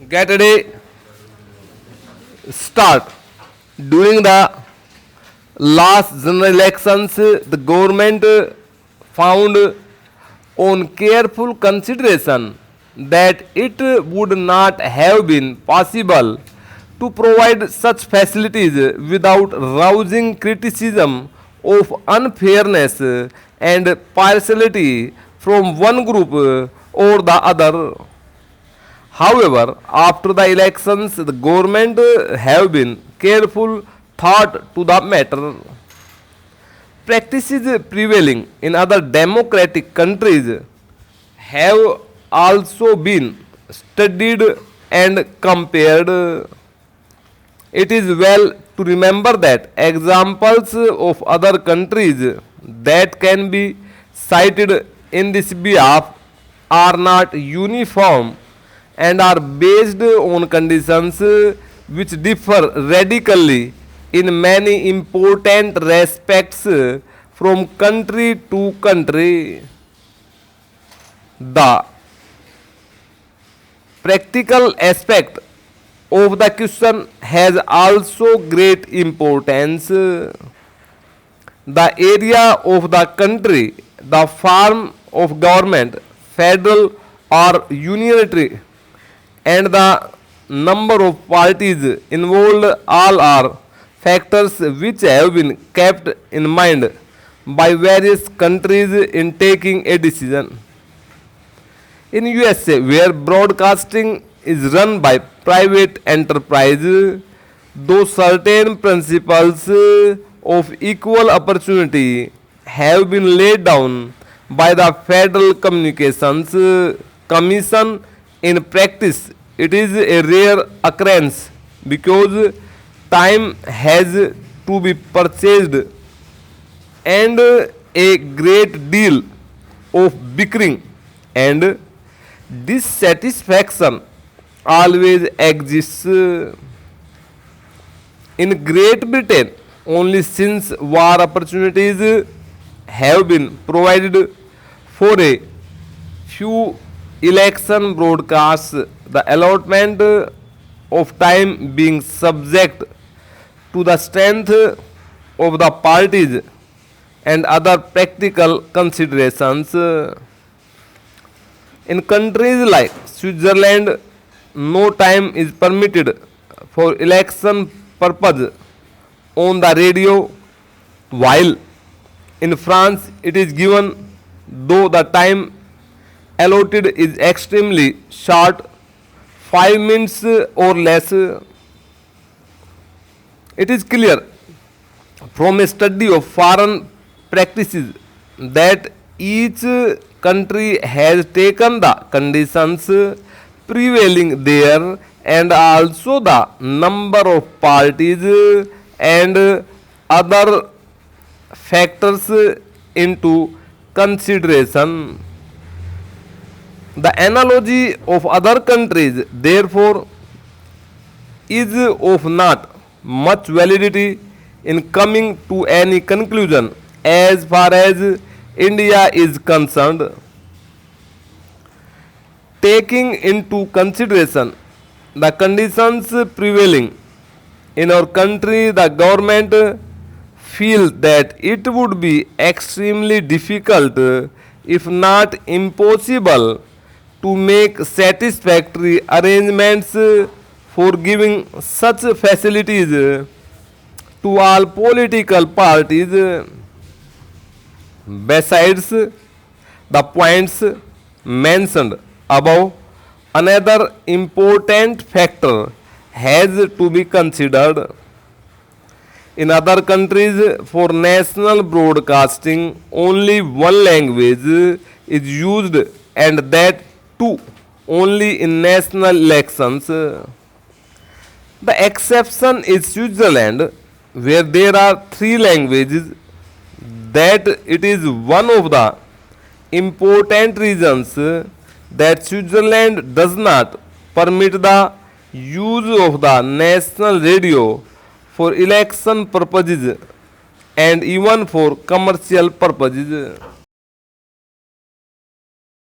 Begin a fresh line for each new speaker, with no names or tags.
Get ready. Start. During the last general elections, the government found on careful consideration that it would not have been possible to provide such facilities without rousing criticism of unfairness and partiality from one group or the other. However, after the elections, the government have been careful thought to the matter. Practices prevailing in other democratic countries have also been studied and compared. It is well to remember that examples of other countries that can be cited in this behalf are not uniform and are based on conditions which differ radically in many important respects from country to country. The practical aspect of the question has also great importance. The area of the country, the form of government, federal or unitary, and the number of parties involved all are factors which have been kept in mind by various countries in taking a decision. In USA, where broadcasting is run by private enterprise, though certain principles of equal opportunity have been laid down by the Federal Communications Commission, in practice it is a rare occurrence because time has to be purchased and a great deal of bickering and dissatisfaction always exists. In Great Britain, only since war opportunities have been provided for a few election broadcasts, the allotment of time being subject to the strength of the parties and other practical considerations. In countries like Switzerland, no time is permitted for election purpose on the radio, while in France it is given, though the time allotted is extremely short, 5 minutes or less. It is clear from a study of foreign practices that each country has taken the conditions prevailing there and also the number of parties and other factors into consideration. The analogy of other countries, therefore, is of not much validity in coming to any conclusion as far as India is concerned. Taking into consideration the conditions prevailing in our country, the government feels that it would be extremely difficult, if not impossible, to make satisfactory arrangements for giving such facilities to all political parties. Besides the points mentioned above, another important factor has to be considered. In other countries, for national broadcasting, only one language is used, and that too only in national elections. The exception is Switzerland, where there are 3 languages. That it is one of the important reasons that Switzerland does not permit the use of the national radio for election purposes and even for commercial purposes.